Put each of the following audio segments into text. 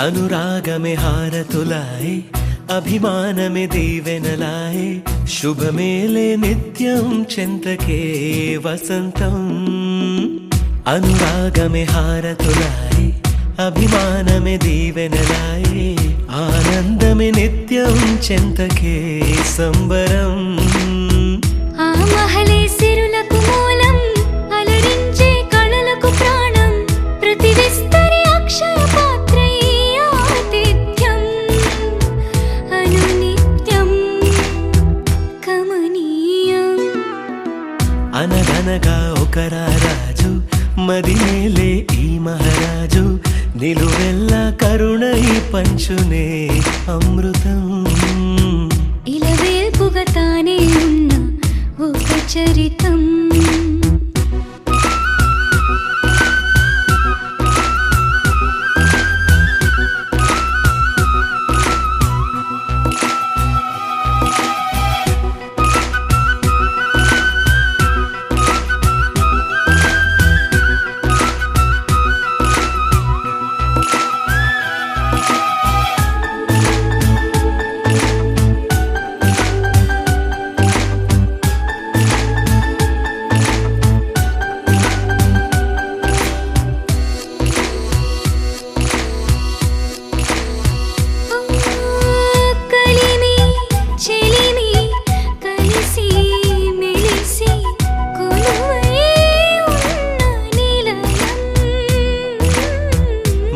अनुरागमे हारतुलाये अभिमानमे दीवेनलाये शुभमेले नित्यं चिन्तके वसन्तम् अनुरागमे हारतुलाये अभिमानमे दीवेनलाये आनन्दमे नित्यं चिन्तके संबरम् आ महले सिरुलकु मूलं अलरिंचे कळलकु प्राणं प्रति विस्तरे अक्षय पात्रे आतिथ्यम् अनुनित्यं कमनीयम् అనగనగా ఒక రాజు మదినేలే ఈ మహారాజు నిలువెల్లా కరుణై పంచునే అమృతం ఇలవేల్పుగా తానే ఉన్న ఒక చరితం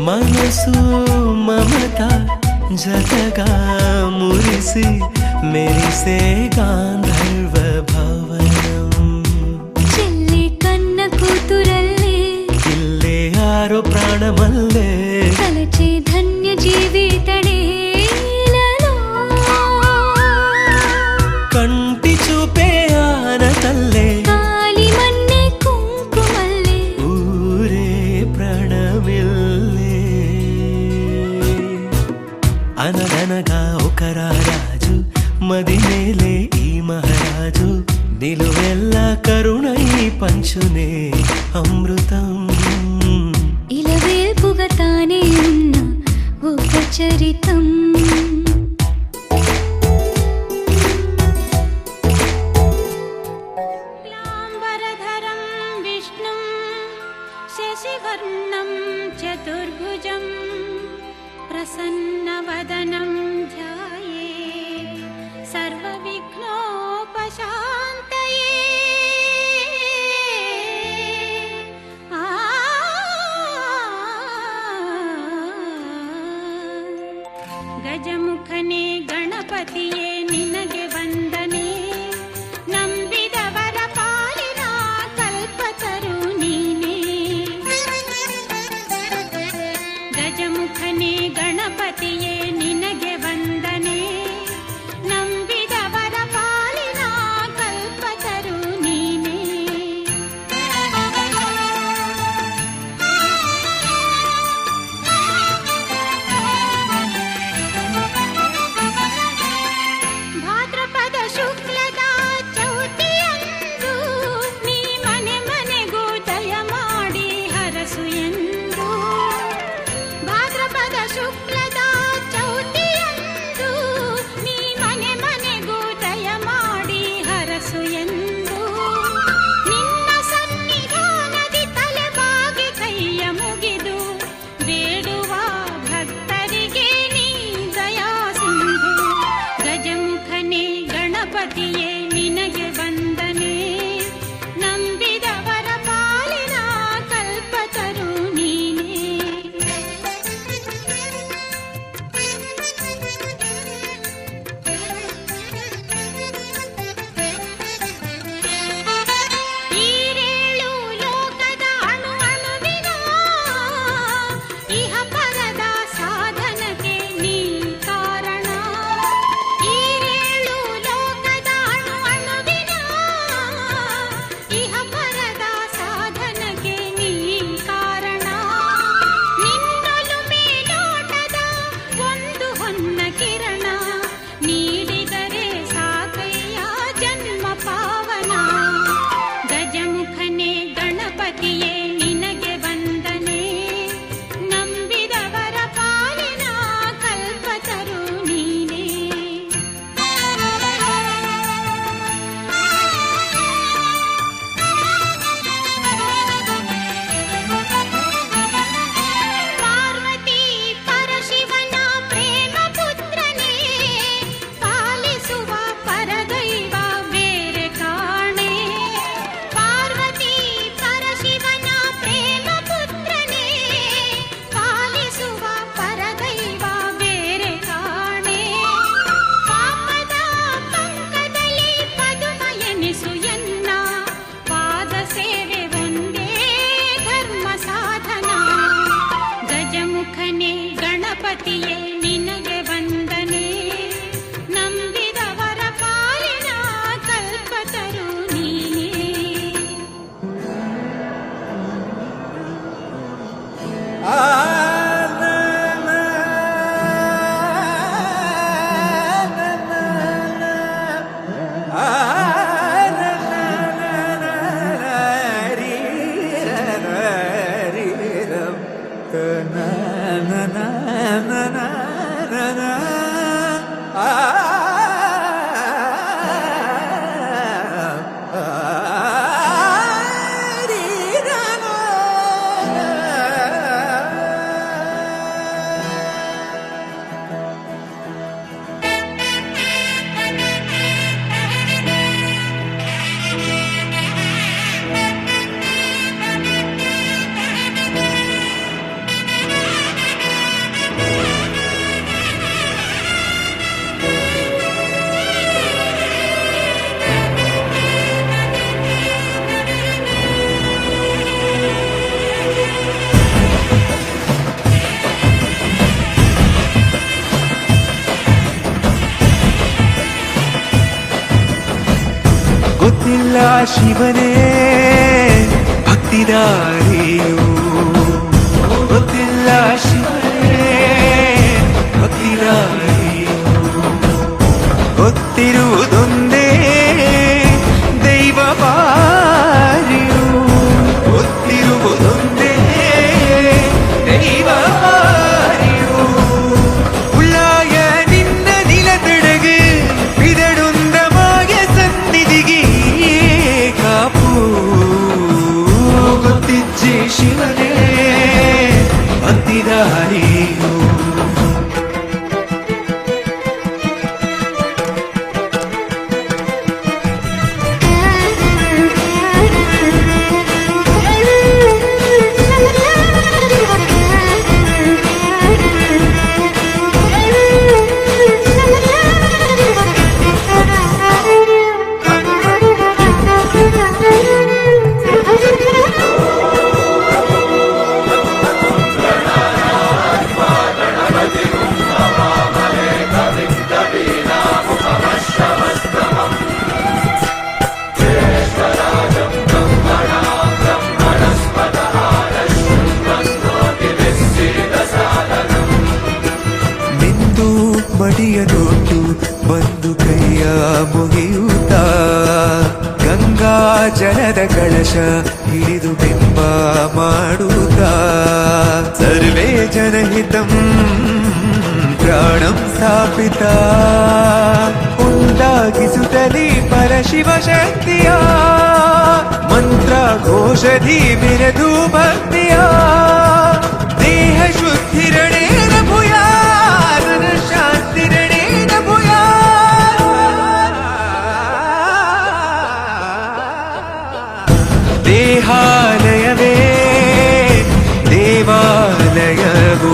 మనసు మమత జతగా మురిసి మెరిసే గాంధర్వ భవనం చెల్లి కన్న కూతురల్లే ఇల్లే ఆరో ప్రాణమల్లే కలచే ధన్య జీవితడేలలో కంటి చూపే ఆనతల్లే కాలి మన్నే కుంకుమల్లే ఊరే ప్రాణమిల్లే అనగనగా ఒక రాజు మదినేలే ఈ మహారాజు నిలువెల్లా కరుణై పంచునే అమృతం ఇలవేల్పుగా తానే ఉన్న ఒక చరితం లాంబరధరం విష్ణుం శశివర్ణం చతుర్భుజం ప్రసన్నవదనం ధ్యాయేత్ సర్వవిఘ్నోపశాంతయే ಗಜಮುಖನೇ ಗಣಪತಿಯೇ ನಿನಗೆ ವಂದನೆ ನಂಬಿದವರ ಪಾಲಿನ ಕಲ್ಪತರು ನೀನೇ ಗಜಮುಖನೇ ಗಣಪತಿಯೇ ನಿನಗೆ ವಂದನೆ ನಂಬಿದವರ ಪಾಲಿನ ಕಲ್ಪತರು ನೀನೇ ಗೊತ್ತಿಲ್ಲ ಶಿವನೇ ಭಕ್ತಿದಾರಿಯು, ಗೊತ್ತಿಲ್ಲ ಶಿವನೇ ಭಕ್ತಿದಾರಿಯು, ಗೊತ್ತಿರುವುದೊಂದೇ ದೈವ ಬಾರಿಯು, ಗೊತ್ತಿರುವುದೊಂದೇ ದೈವ ಬಾರಿಯು. ಉಳ್ಳಾಯ ನಿನ್ನ ನಿಲತಡகு ಬಿದಡುಂದಮಾಗೆ ಸನ್ನಿಧಿಗೆ ಕಾಪು, ಗೊತ್ತಿಜ್ಜಿ ಶಿವನೇ ಭಕ್ತಿದಾರಿಯು. ಮಡಿಯನೊಟ್ಟು ಬಂದು ಕೈಯ ಮುಗಿಯುತ್ತ ಗಂಗಾ ಜಲದ ಕಳಶ ಹಿಡಿದು ಬಿಂಬ ಮಾಡುತ್ತ ಸರ್ವೇ ಜನಹಿತಂ ಪ್ರಾಣಂ ಸ್ಥಾಪಿತ ಉಂಟಾಗಿಸುತ್ತಲೇ ಪರಶಿವ ಶಕ್ತಿಯ ಮಂತ್ರ ಘೋಷಧಿ ಬಿರದು ಭಕ್ತಿಯ ದೇಹ ಶುದ್ಧಿರಣೇನ ಭೂಯಾ ಶಾಂತಿರಣೇನ ಭೂಯಾ. ದೇಹಾಲಯವೇ ದೇವಾಲಯವು,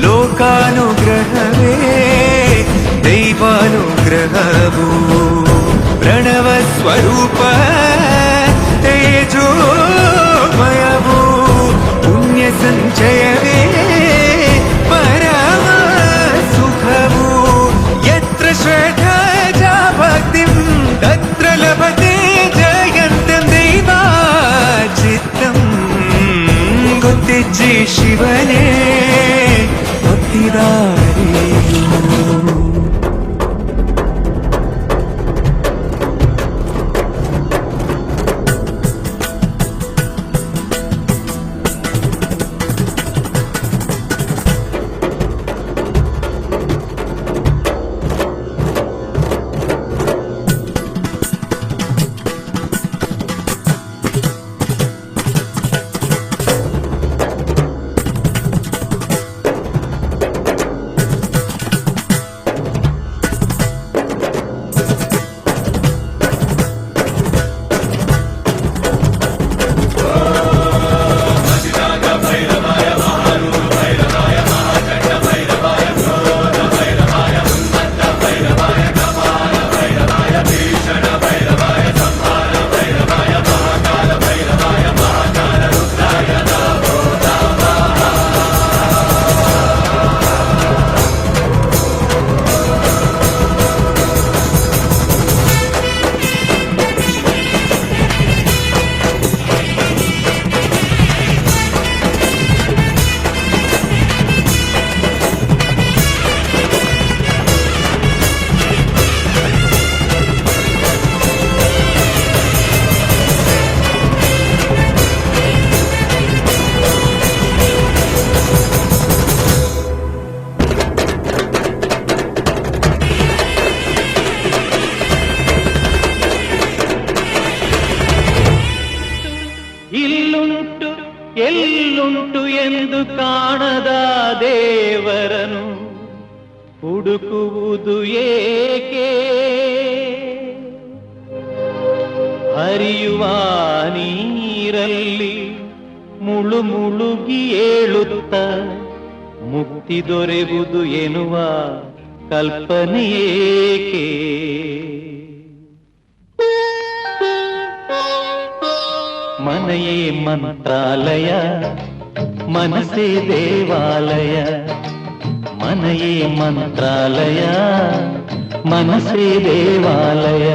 ಲೋಕಾನುಗ್ರಹವೇ ದೈವಾನುಗ್ರಹವು, ಪ್ರಣವ ಸ್ವರೂಪ ತೇಜೋಮಯವು, ಪುಣ್ಯ ಸಂಚಯವೇ ಪರಮ ಸುಖವು. ಯತ್ರ ಶ್ರದ್ಧಾ ಚ ಭಕ್ತಿಂ ತತ್ರ ಲಭತೆ ಜಯಂತಂ ದೈವಾಚಿತ್ತಂ. ಗೊತ್ತಿಜ್ಜಿ ಶಿವನೇ ಭಕ್ತಿದಾರಿಯು. ಎಲ್ಲುಂಟು ಎಂದು ಕಾಣದ ದೇವರನು ಹುಡುಕುವುದು ಏಕೆ? ಹರಿಯುವ ನೀರಲ್ಲಿ ಮುಳುಗಿ ಏಳುತ್ತ ಮುಕ್ತಿ ದೊರೆಯುವುದು ಎನ್ನುವ ಕಲ್ಪನೆಯೇಕೆ? ಮನೆಯೇ ಮಂತ್ರಾಲಯ, ಮನಸ್ಸೇ ದೇವಾಲಯ. ಮನೆಯೇ ಮಂತ್ರಾಲಯ, ಮನಸ್ಸೇ ದೇವಾಲಯ.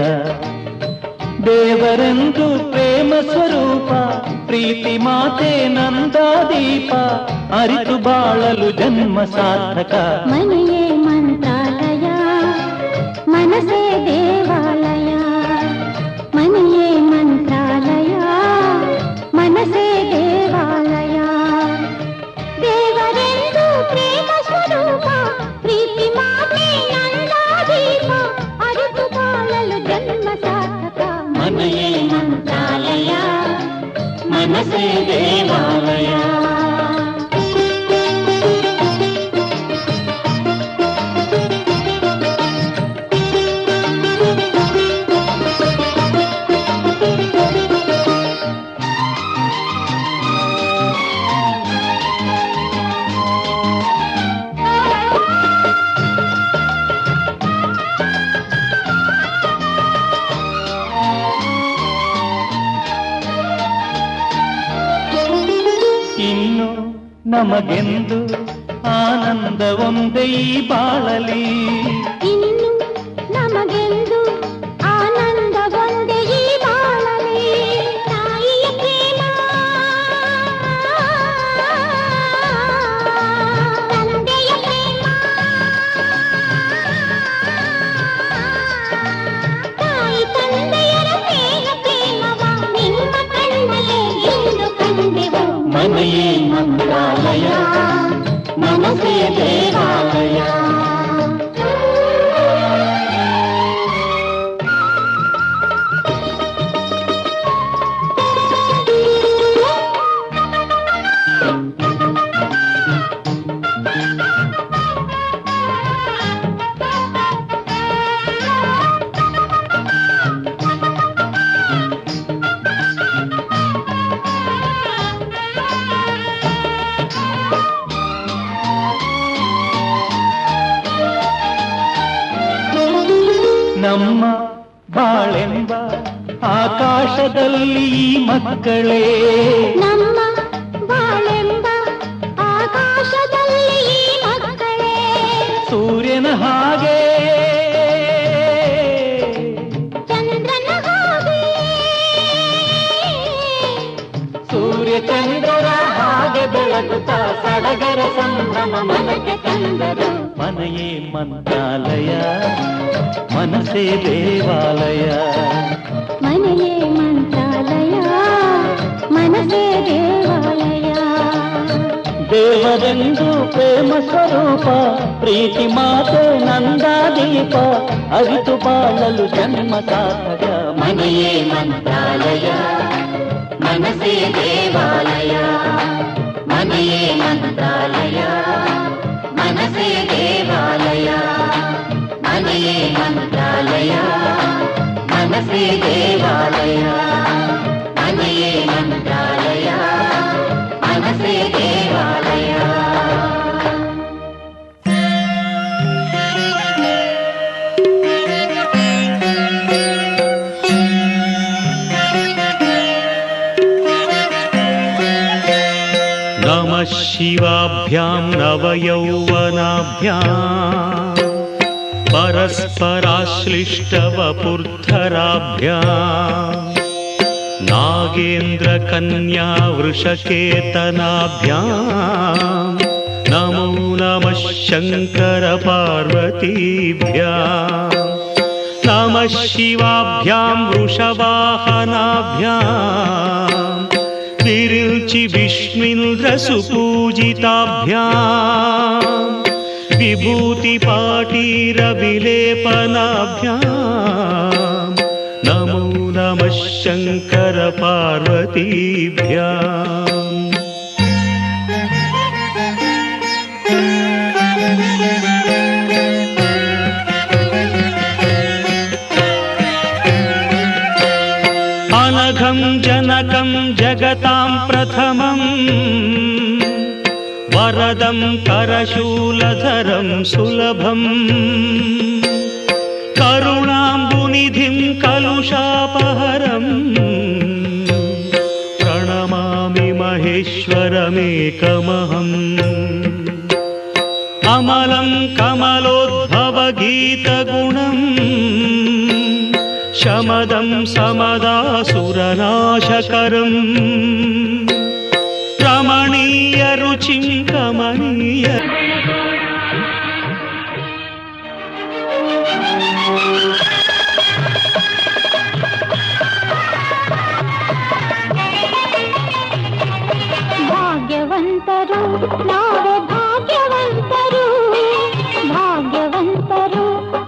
ದೇವರೆಂದು ಪ್ರೇಮ ಸ್ವರೂಪ ಪ್ರೀತಿ ಮಾತೆ ನಂದಾದೀಪ ಅರಿತು ಬಾಳಲು ಜನ್ಮ ಸಾರ್ಥಕ. ಮನೆಯೇ ಮಂತ್ರಾಲಯ ಮನಸೇ ದೇವಾಲಯ, ಮನೆಯೇ ಮಂತ್ರಾಲಯ ಮನಸೇ ದೇವಾಲಯ. ದೇವರೆಂದು ಪ್ರೇಮ ಸ್ವರೂಪ ಪ್ರೀತಿ ಮಾತೆ ನಂದಾದೀಪ ಅರಿತು ಬಾಳಲು ಜನ್ಮ ಸಾರ್ಥಕ. ಮನೆಯೇ ಮಂತ್ರಾಲಯ ಮನಸೇ ದೇವಾಲಯ. ಇನ್ನು ನಮಗೆಂದು ಆನಂದ ಒಂದೇ ಈ ಬಾಳಲಿ, ಇನ್ನು ನಮಗೆಂದು ಆನಂದ ಒಂದೇ ಈ ಬಾಳಲಿ. ತಾಯಿಯ ಪ್ರೇಮ ತಂದೆಯ ಪ್ರೇಮ, ತಾಯಿ ತಂದೆಯರ ಸ್ನೇಹ ಪ್ರೇಮವ ನಿಮ್ಮ ಕಣ್ಣಲ್ಲೇ ಇಂದು ಕಂಡೆವು. ಮನೆಯೇ ಮಂತ್ರಾಲಯ ಮನಸೇ ದೇವಾಲಯ. ನಮ್ಮ ಬಾಳೆಂಬ ಆಕಾಶದಲ್ಲಿ ಈ ಮಕ್ಕಳೇ, ನಮ್ಮ ಬಾಳೆಂಬ ಆಕಾಶದಲ್ಲಿ ಈ ಮಕ್ಕಳೇ, ಸೂರ್ಯನ ಹಾಗೆ ಚಂದ್ರನ ಹಾಗೆ, ಸೂರ್ಯ ಚಂದ್ರರ ಹಾಗೆ ಬೆಳಗುತ್ತಾ ಸಡಗರ ಸಂಭ್ರಮ ಮನಕ್ಕೆ ತಂದರು. ಮನೆಯೇ ಮಂತ್ರಾಲಯ ಮನಸೇ ದೇವಾಲಯ. ಮನೆಯೇ ಮಂತ್ರಾಲಯ ಮನಸೇ ದೇವಾಲಯ. ದೇವರೆಂದು ಪ್ರೇಮ ಸ್ವರೂಪ ಪ್ರೀತಿ ಮಾತೆ ನಂದಾದೀಪ ಅರಿತು ಬಾಳಲು ಜನ್ಮ ಸಾರ್ಥಕ. ಮನೆಯೇ ಮಂತ್ರಾಲಯ ಮನಸೇ ದೇವಾಲಯ. ಮನೆಯೇ ಮಂತ್ರಾಲಯ ಮನಸೇ ದೇವಾಲಯ. ಮನೆಯೇ ಮಂತ್ರಾಲಯ ಮನಸೇ ದೇವಾಲಯ. ಮನೆಯೇ ಮಂತ್ರಾಲಯ ಮನಸೇ ದೇವಾಲಯ. नमः शिवाभ्यां नवयौवनाभ्यां परस्पराश्लिष्टवपुर्धराभ्यां नागेन्द्रकन्या वृषकेतनाभ्यां नमो नमः शङ्करपार्वतीभ्यां. नमः शिवाभ्यां वृषवाहनाभ्यां विरिञ्चि विष्णुन्द्रसुपूजिताभ्यां विभूतिपाटीरविलेपनाभ्यां नमो नमः शङ्करपार्वतीभ्यां. अनघं जनकं जगतां प्रथमं वरदं करशूलधरं सुलभं करुणाम्बुनिधिं कलुषापहरं प्रणमामि महेश्वरमेकमहम्. अमलं कमलोद्भवगीतगुणं शमदं समदासुरनाशकरम् रमणीयरुचिं कमनीय ಭಾಗ್ಯವಂತರು ನಾವೇ ಭಾಗ್ಯವಂತರು ಭಾಗ್ಯವಂತರು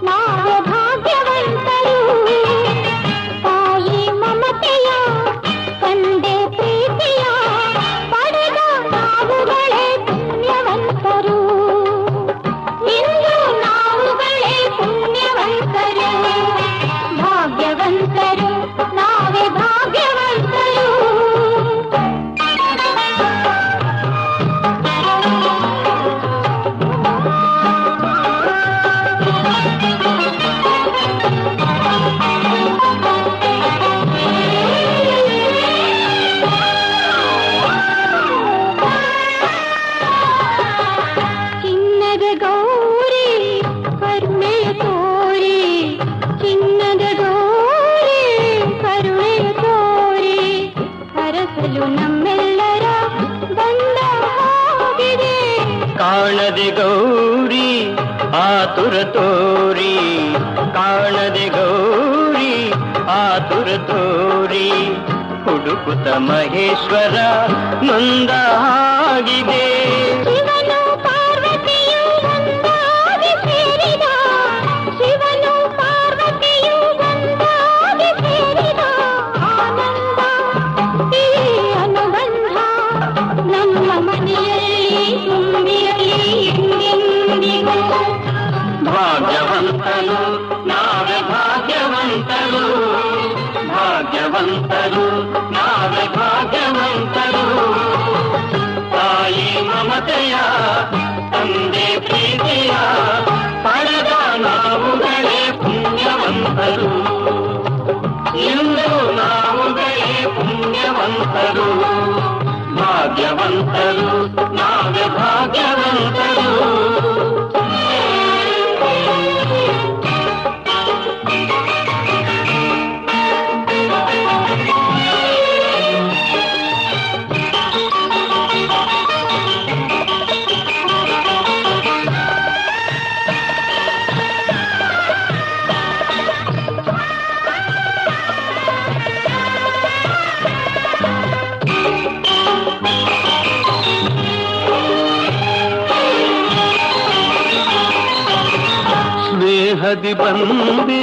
ನಾವೇ ಭಾಗ್ಯವಂತರು ತಾಯಿ ಮಮತೆಯ ತಂದೆ ಪ್ರೀತಿಯ ಪಡೆದ ನಾವುಗಳೇ ಪುಣ್ಯವಂತರು ಇಂದು ನಾವುಗಳೇ ಪುಣ್ಯವಂತರು ಭಾಗ್ಯವಂತರು ನಾವೇ ಭಾಗ್ಯವಂತರು ಚಿನ್ನದ ಗೌರಿ ಕರುಣೆ ತೋರಿ ಚಿನ್ನದ ಗೌರಿ ಕರುಣೆ ತೋರಿ ಹರಸಲು ನಮ್ಮೆಲ್ಲರ ಬಂದ ಹಾಗಿದೆ ಕಾಣದೆ ಗೌರಿ ಆತುರ ತೋರಿ ಕಾಣದೆ ಗೌರಿ ಆತುರ ತೋರಿ ಹುಡುಕುತ್ತ ಮಹೇಶ್ವರ ನೊಂದ ಹಾಗಿದೆ ಶಿವನು ಪಾರ್ವತಿಯು ಒಂದಾಗಿ ಸೇರಿದ ಶಿವನು ಪಾರ್ವತಿಯು ಒಂದಾಗಿ ಸೇರಿದ ಆನಂದ ಈ ಅನುಬಂಧ ನಮ್ಮ ಮನೆಯಲ್ಲಿ ತುಂಬಿರಲಿ ಎಂದೆಂದಿಗೂ ಭಾಗ್ಯವಂತರು ನಾವೇ ಭಾಗ್ಯವಂತರು ಭಾಗ್ಯವಂತರು ನಾವೇ ಭಾಗ್ಯವಂತರು ತಾಯಿ ಮಮತೆಯ ತಂದೆ ಪ್ರೀತಿಯ ಪಡೆದ ನಾವುಗಳೇ ಪುಣ್ಯವಂತರು ಇಂದು ನಾವುಗಳೇ ಪುಣ್ಯವಂತರು ಭಾಗ್ಯವಂತರು ನಾವೇ ಭಾಗ್ಯವಂತರು ಸ್ನೇಹದಿ ಬಂದೆ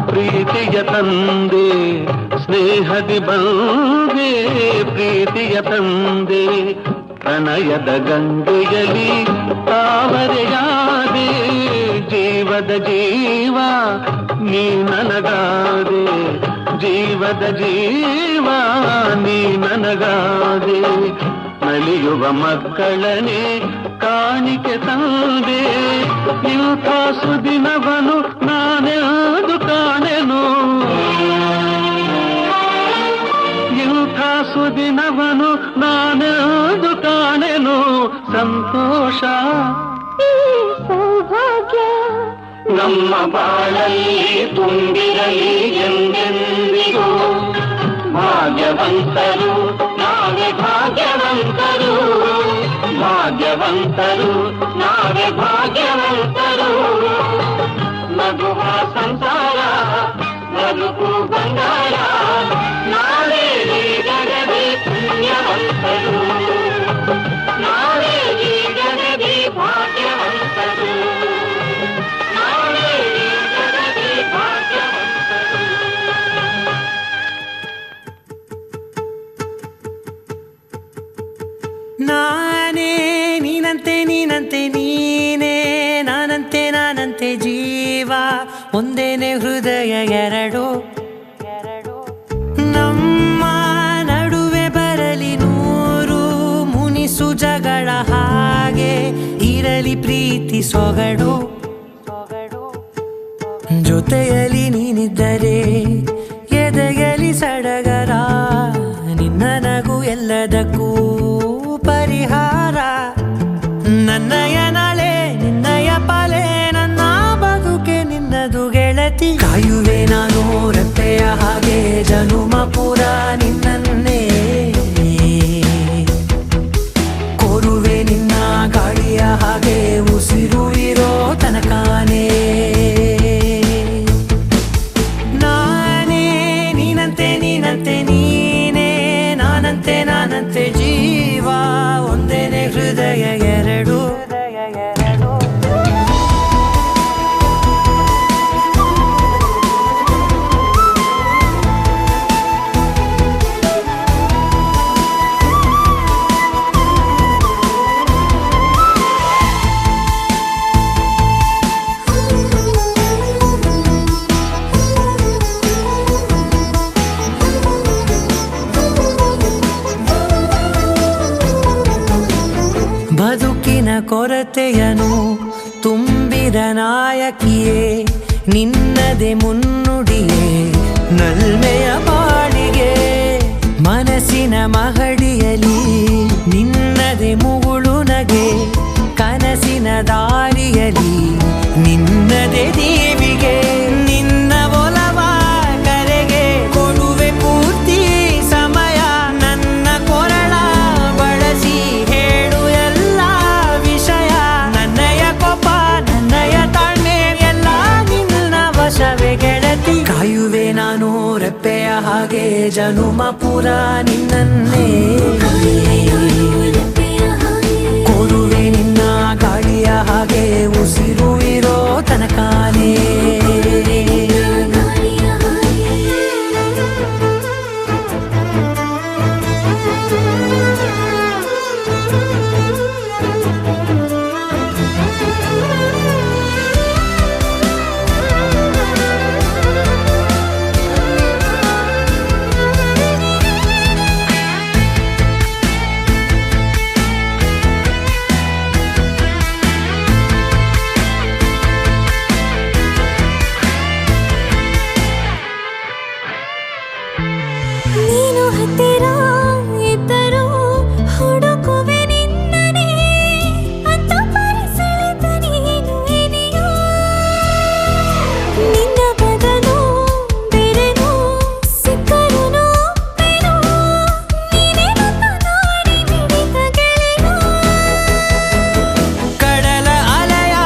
ಪ್ರೀತಿಯ ತಂದೆ ಸ್ನೇಹದಿ ಬಂದೆ ಪ್ರೀತಿಯ ತಂದೆ ಪ್ರಣಯದ ಗಂಗೆಯಲ್ಲಿ ತಾವರೆಯಾದೆ ಜೀವದ ಜೀವ ನೀ ನನಗಾದೆ ಜೀವದ ಜೀವ ನೀ ನನಗಾದೆ ನಲಿಯುವ ಮಕ್ಕಳನೆ ಕಾಣಿಕೆ ತಂದೆ ಇಂಥ ಸುದಿನವನು ನಾನೆಂದು ಕಾಣೆನು ಇಂಥ ಸುದಿನವನು ನಾನೆಂದು ಕಾಣೆನು ಸಂತೋಷ ಸೌಭಾಗ್ಯ ನಮ್ಮ ಬಾಳಲ್ಲಿ ತುಂಬಿರಲಿ ಎಂದೆಂದಿಗೂ ಭಾಗ್ಯವಂತರು ನಾವೇ ಭಾಗ್ಯವಂತರು ಭಾಗ್ಯವಂತರು ನಾವೇ ಭಾಗ್ಯವಂತರು ನಗುವ ಸಂಸಾರ ಬದುಕು ಬಂಗಾರ ನಾವೇ ಈ ಜಗದಿ ಪುಣ್ಯವಂತರು ನಾವೇ ಈ ಜಗದಿ ಭಾಗ್ಯವಂತರು ನಾವೇ ಈ ಜಗದಿ ಭಾಗ್ಯವಂತರು ನಾನೇ ನೀನಂತೆ ನೀನಂತೆ ನೀನೇ ನಾನಂತೆ ನಾನಂತೆ ಜೀವ ಒಂದೇನೆ ಹೃದಯ ಎರಡು ನಮ್ಮ ನಡುವೆ ಬರಲಿ ನೂರು ಮುನಿಸು ಜಗಳ ಹಾಗೆ ಇರಲಿ ಪ್ರೀತಿ ಸೊಗಡು ಜೊತೆಯಲ್ಲಿ ನೀನಿದ್ದರೆ ಎದೆಯಲಿ ಸಡಗರ ನಿನ್ನ ನಗು ಎಲ್ಲದಕ್ಕೂ ಪರಿಹಾರ ನನ್ನಯ ನಾಳೆ ನಿನ್ನಯ ಪಾಲೆ ನನ್ನ ಬದುಕೆ ನಿನ್ನದು ಗೆಳತಿ ಕಾಯುವೆ ನಾನು ಕೊರತೆಯನು ತುಂಬಿದ ನಾಯಕಿಯೇ ನಿನ್ನದೆ ಮುನ್ನುಡಿಯೇ ನಲ್ಮೆಯ ಬಾಳಿಗೆ ಮನಸ್ಸಿನ ಮಹಡಿಯಲಿ ನಿನ್ನದೆ ಮುಗುಳು ನಗೆ ಕನಸಿನ ದಾರಿಯಲಿ ನಿನ್ನದೆ ದೇವಿಗೆ ನಿನ್ನ ಒಲವ ಕರೆಗೆ ಕೊಡುವೆ ಪೂರ್ತಿ ಸಮಯ ನನ್ನ ಕೊರಳ ಬಳಸಿ ಹೇಳು ಎಲ್ಲ ವಿಷಯ ನನ್ನಯ ಕೋಪ ನನ್ನಯ ತಾಳ್ಮೆ ಎಲ್ಲ ನಿನ್ನ ವಶವೇ ಗೆಳತಿ ಕಾಯುವೆ ನಾನು ರೆಪ್ಪೆಯ ಹಾಗೆ ಜನುಮ ಪುರ ನಿನ್ನನ್ನೇ ಕೋರುವೆ ನಿನ್ನ ಗಾಳಿಯ ಹಾಗೆ ಉಸಿರು ಇರೋ ತನಕಾನೇ ನೀನು ಹತ್ತಿರ ಇದ್ದರೂ ಹುಡುಕುವೆ ನಿನ್ನನೇ ಅಂತ ಪರಿಸೆಳೆದ ನೀನು ಇದೆಯೋ ನಿನ್ನ ಬದಲು ಬೇರೆನೋ ಸಿಕ್ಕರೂ ಒಪ್ಪೆನೋ ನೀನೇ ನನ್ನ ನಾಡಿ ಮಿಡಿತ ಗೆಳೆಯೋ ಕಡಲ ಅಲೆಯ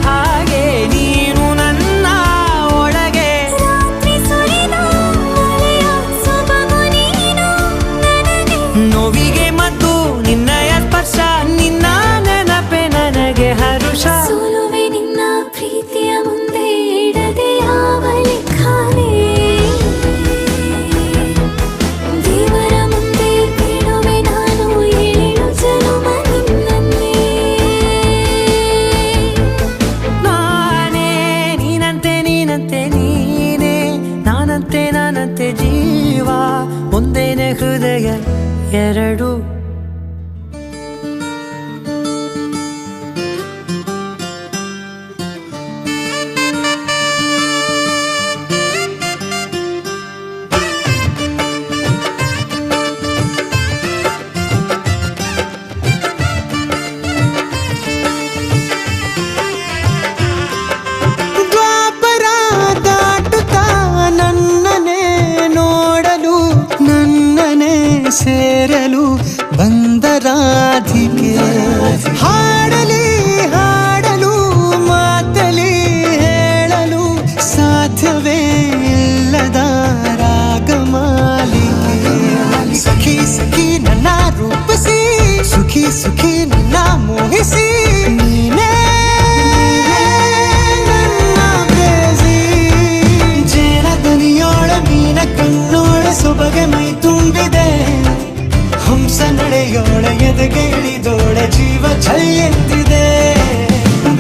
ಹಾಗೆ ನೀನು ನನ್ನ ಒಳಗೆ ರಾತ್ರಿ ಸುರಿದ ಮಳೆಯ ಸೊಬಗು ನೀನು ನನಗೆ ನೋವಿಗೆ ಮತ್ತು ನಿನ್ನಯ ಸ್ಪರ್ಶ ನಿನ್ನ ನೆನಪೆ ನನಗೆ ಹರುಷ ಸೋಲುವೆ ನಿನ್ನ ಪ್ರೀತಿಯ ಮುಂದೆ ಇಡದೆ ಯಾವ ಲೆಕ್ಕನೇ ದೇವರ ಮುಂದೆ ಬೇಡುವೆ ನಾನು 7 ಜನುಮ ನಿನ್ನನ್ನೇ ನಾನೇ ನೀನಂತೆ ನೀನಂತೆ ನೀನೇ ನಾನಂತೆ ನಾನಂತೆ ಜೀವ ಒಂದೇನೆ ಹೃದಯ ಎರಡು ದ್ವಾಪರ ದಾಟುತ್ತಾ ನನ್ನನೆ ನೋಡಲು ನನ್ನನೆ ಸೇರಲು ಬಂದ ರಾಧಿಕೆ ಹಾಡಲಿ ಹಾಡಲು ಮಾತಲಿ ಹೇಳಲು ಸಾಧ್ಯವೇ ಇಲ್ಲದ ರಾಗಮಾಲಿಕೆ ಸಖಿ ಸಖಿ ನನ್ನ ರೂಪಿಸಿ ಸುಖಿ ಸುಖಿ ನನ್ನ ಮೋಹಿಸಿ ನೀನೇ ನನ್ನ ಪ್ರೇಯಸಿ ಜೇನ ದನಿಯೋಳ ಮೀನ ಕಣ್ಣೋಳ ಸೊಬಗೆ ಮೈ ತುಂಬಿದೆ ಹಂಸ ನಡೆಯೋಳ ಎದೆಗೆ ಇಳಿದೋಳ ಜೀವ ಛಲ್ ಎಂದಿದೆ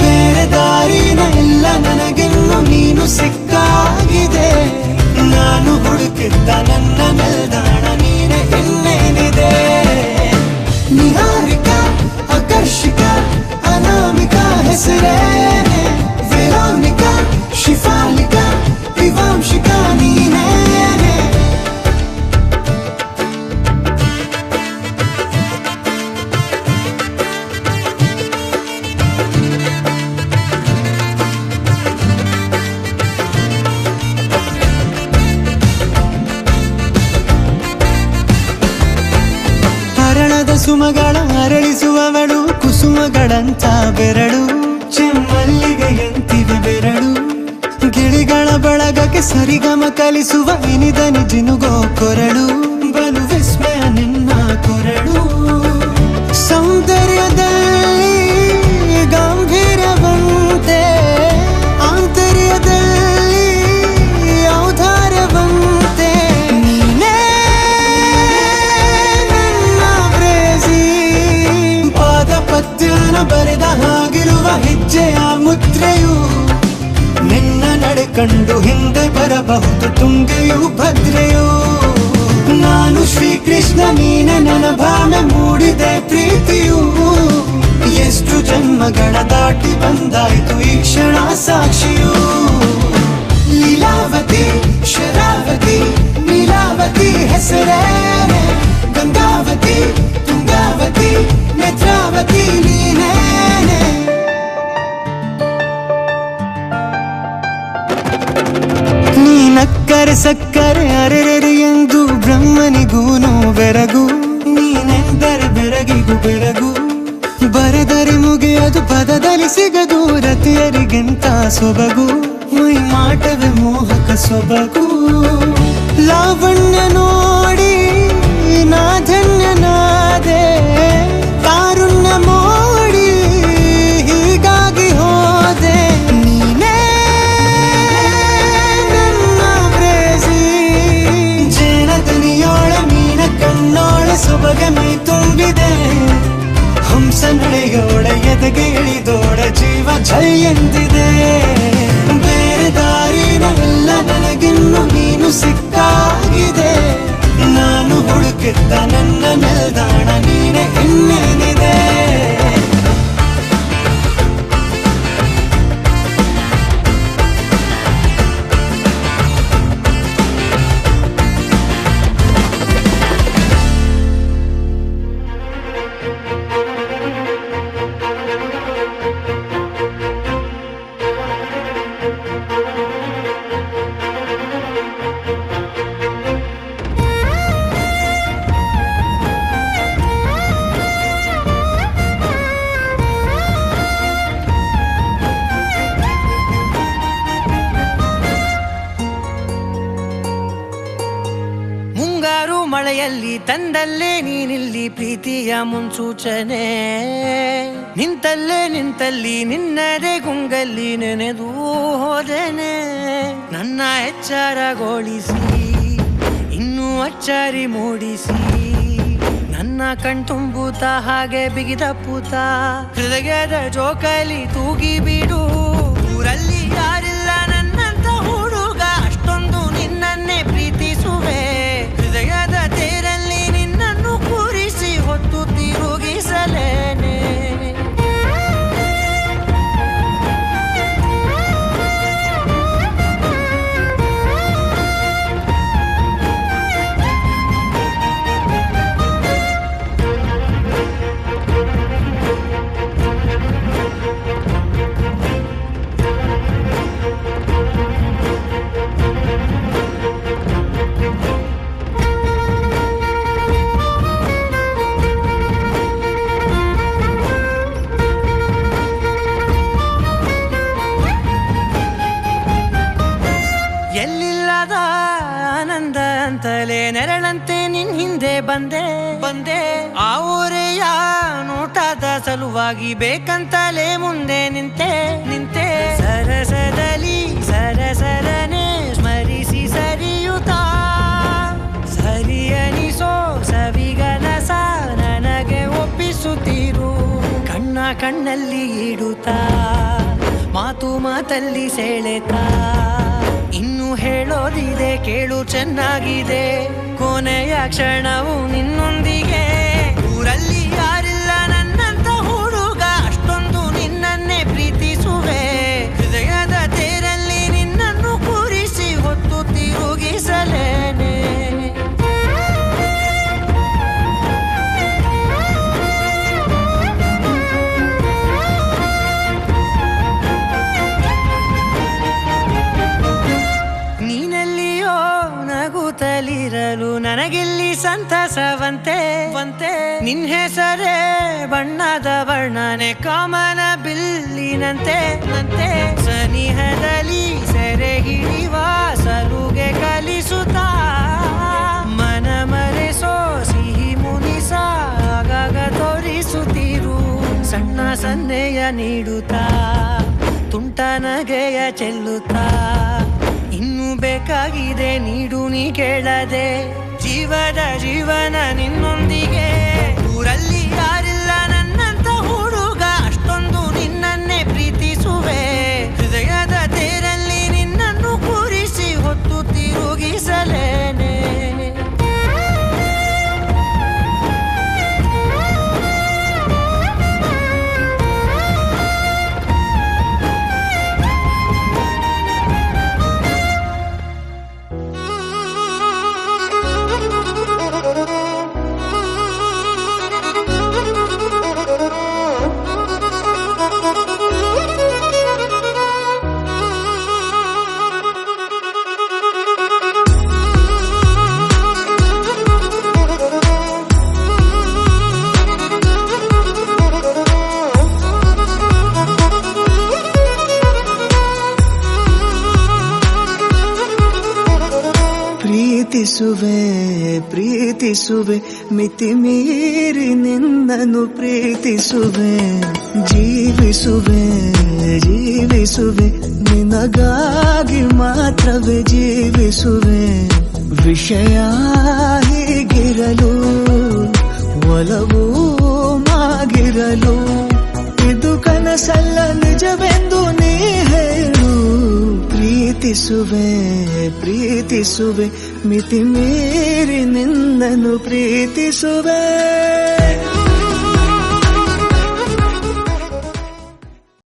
ಬೇರೆ ದಾರಿನ ಇಲ್ಲ ನನಗಿನ್ನು ನೀನು ಸಿಕ್ಕಾಗಿದೆ ನಾನು ಹುಡುಕಿದ್ದ ನನ್ನ ನಿಲ್ದಾಣ ನೀನೆ ಇನ್ನೇನಿದೆ ನಿಹಾರಿಕ ಆಕರ್ಷಿಕ ಅನಾಮಿಕ ಹೆಸರೇನೆ ವೆರೋನಿಕ ಶಿಫಾಲಿಕ ವಿವಾಂಶಿಕ ನೀನೇನೆ ಹರಣದ ಸುಮಗಳ ಅರಳಿಸುವವಳು ಕುಸುಮಗಳಂತ ಬೆರಳು ಚೆಮ್ಮಲ್ಲಿಗೆಯಂತಿವೆ ಬೆರಳು ಗಿಳಿಗಳ ಬಳಗಕ್ಕೆ ಸರಿಗಮ ಕಲಿಸುವ ಇನಿದನಿ ಜಿನುಗೋ ಕೊರಳು ಬಲು ವಿಸ್ಮಯ ನಿನ್ನ ಕೊರಳು ಸೌಂದರ್ಯದಲ್ಲಿ ಗಾಂಭೀರ್ಯವಂತೆ ಆಂತರ್ಯದಲ್ಲಿ ಔದಾರ್ಯವಂತೆ ನೀನೇ ನನ್ನ ಪ್ರೇಯಸಿ ಪಾದ ಪದ್ಯನ ಬರೆದ ಹಾಗಿರುವ ಹೆಜ್ಜೆಯ ಮುದ್ರೆಯು ನಿನ್ನ ನಡೆ ಕಂಡು ಹಿಂದೆ ಬರಬಹುದು ತುಂಗೆಯು ಭದ್ರೆಯು ನಾನು ಶ್ರೀಕೃಷ್ಣ ನೀನೆ ನನ್ನ ಭಾವ ಮೂಡಿದೆ ಪ್ರೀತಿಯು ಎಷ್ಟು ಜನ್ಮಗಳ ದಾಟಿ ಬಂದಾಯ್ತು ಈ ಕ್ಷಣ ಸಾಕ್ಷಿಯು. ಲೀಲಾವತಿ ಶರಾವತಿ ನೀಲಾವತಿ ಹೆಸರೇನೆ, ಗಂಗಾವತಿ ತುಂಗಾವತಿ ನೇತ್ರಾವತಿ ನೀನೇನೆ. ನೀನಕ್ಕರೆ ಸಕ್ಕರೆ ಅರೆರೆರೆ ಎಂದು ಬ್ರಹ್ಮನಿಗೂನು ಬೆರಗು, ನೀನೆಂದರೆ ಬೆರಗಿಗೂ ಬೆರಗು. ಬರೆದರೆ ಮುಗಿಯದು ಪದದಲ್ಲಿ ಸಿಗದು ರತಿಯರಿಗೆಂತ ಸೊಬಗು, ಮೈ ಮಾಟವೇ ಮೋಹಕ ಸೊಬಗು. ಲಾವಣ್ಯ ನೋಡಿ ನಾ ಧನ್ಯನಾದೆ, ಕಾರುಣ್ಯ ಮೋಡಿ ಹೀಗಾಗಿ ಹೋದೆ. ನೀನೇ ನನ್ನ ಪ್ರೇಸಿ, ಜೇನದನಿಯೋಳ ಮೀನ ಕಣ್ಣೋಳ ಸೊಬಗೆ ಮೈ ತುಂಬಿದೆ. ಹಂಸ ನಡೆಯೋಳ ಎದೆಗೆ ಇಳಿದೋಳ ಜೀವ ಝೈ ಎಂದಿದೆ. ಬೇರೆ ದಾರಿನೆಲ್ಲ ನನಗಿನ್ನು ನೀನು ಸಿಕ್ಕಾಗಿದೆ, ನಾನು ಹುಡುಕಿದ್ದ ನನ್ನ ನಿಲ್ದಾಣ ನೀನೆ ಇನ್ನೇನಿದೆ. ಮಳೆಯಲ್ಲಿ ತಂದಲ್ಲೇ ನೀನಿಲ್ಲಿ ಪ್ರೀತಿಯ ಮುನ್ಸೂಚನೆ, ನಿಂತಲ್ಲೇ ನಿಂತಲ್ಲಿ ನಿನ್ನದೇ ಗುಂಗಲ್ಲಿ ನೆನೆದು ಹೋದೆನೆ. ನನ್ನ ಎಚ್ಚರಗೊಳಿಸಿ ಇನ್ನೂ ಅಚ್ಚರಿ ಮೂಡಿಸಿ, ನನ್ನ ಕಣ್ತುಂಬುತ್ತ ಹಾಗೆ ಬಿಗಿದಪ್ಪುತ್ತ ಹೃದಯದ ಜೋಕಾಲಿ ತೂಗಿ ಬಿಡು. ಊರಲ್ಲಿ ಯಾರಿಲ್ಲ ನನ್ನಂತ ಹುಡುಗ, ಅಷ್ಟೊಂದು ನಿನ್ನನ್ನೇ ಪ್ರೀತಿಸುವೆ. ಹೃದಯದ ತೇರಲ್ಲಿ ನಿನ್ನನ್ನು ಕೂರಿಸಿ ಹೊತ್ತು ತಿರುಗಿಸಲೇನೆ. ಎಲ್ಲಿಲ್ಲದ ಆನಂದ ಅಂತಲೇ ನೆರಳಂತೆ ನಿನ್ ಹಿಂದೆ ಬಂದೆ ಬಂದೆ. ಆ ಊರೆಯ ನೋಟದ ಸಲುವಾಗಿ ಬೇಕಂತಲೇ ಮುಂದೆ ನಿಂತೆ ನಿಂತೆ. ಸರಸದಲ್ಲಿ ಸರಸರನೆ ಸ್ಮರಿಸಿ ಸರಿಯುತ್ತ, ಸರಿಯನಿಸೋ ಸವಿಗನಸ ನನಗೆ ಒಪ್ಪಿಸುತ್ತೀರು. ಕಣ್ಣ ಕಣ್ಣಲ್ಲಿ ಇಡುತ್ತಾ ಮಾತು ಮಾತಲ್ಲಿ ಸೆಳೆತಾ, ಇನ್ನು ಹೇಳೋದಿದೆ ಕೇಳು ಚೆನ್ನಾಗಿದೆ. ಕೊನೆಯ ಕ್ಷಣವು ನಿನ್ನೊಂದಿಗೆ. ಊರಲ್ಲಿ ಯಾರಿಲ್ಲ ನನ್ನಂತ ಹುಡುಗ, ಅಷ್ಟೊಂದು ನಿನ್ನನ್ನೇ ಪ್ರೀತಿಸುವೆ. ಹೃದಯದ ತೇರಲ್ಲಿ ನಿನ್ನನ್ನು ಕೂರಿಸಿ ಹೊತ್ತು ತಿರುಗಿಸಲೇನೆ. ನಗುತ್ತಲಿರಲು ನನಗಿಲ್ಲಿ ಸಂತಸವಂತೆ ವಂತೆ. ನಿನ್ ಹೆಸರೇ ಬಣ್ಣದ ವರ್ಣನೆ ಕಾಮನ ಬಿಲ್ಲಿನಂತೆ ನಂತೆ. ಸನಿಹದಲ್ಲಿ ಸೆರೆ ಹಿಡಿಯುವ ಸಲುಗೆ ಕಲಿಸುತ್ತಾ, ಮನ ಮರೆಸೋ ಸಿಹಿ ಮುನಿಸ ಆಗಾಗ ತೋರಿಸುತ್ತಿರು. ಸಣ್ಣ ಸನ್ನೆಯ ನೀಡುತ್ತಾ ತುಂಟ ನಗೆಯ ಚೆಲ್ಲುತ್ತಾ, ಇನ್ನು ಬೇಕಾಗಿದೆ ನೀಡು ನೀ ಕೇಳದೆ. ಜೀವದ ಜೀವನ ನಿನ್ನೊಂದಿಗೆ. ಊರಲ್ಲಿ ಯಾರಿಲ್ಲ ನನ್ನಂತ ಹುಡುಗ, ಅಷ್ಟೊಂದು ನಿನ್ನನ್ನೇ ಪ್ರೀತಿಸುವೆ. ಹೃದಯದ ತೇರಲ್ಲಿ ನಿನ್ನನ್ನು ಕೂರಿಸಿ ಹೊತ್ತು ತಿರುಗಿಸಲೇನೆ. ಪ್ರೀತಿಸುವೆ ಪ್ರೀತಿಸುವೆ ಮಿತಿ ಮೀರಿ ನಿನ್ನನ್ನು ಪ್ರೀತಿಸುವೆ ಜೀವಿಸುವೆ ಜೀವಿಸುವೆ ನಿನಗಾಗಿ ಮಾತ್ರವೇ ಜೀವಿಸುವೆ ವಿಷಯ ಹೀಗಿರಲು ಒಲವು ಮಾಗಿರಲು ಇದು ಕನಸಲ್ಲ ನಿಜವೆಂದು ನೀ ಹೇಳು ಪ್ರೀತಿಸುವೆ ಪ್ರೀತಿಸುವೆ ಮಿತಿ ಮೀರಿ ನಿನ್ನನ್ನು ಪ್ರೀತಿಸುವೆ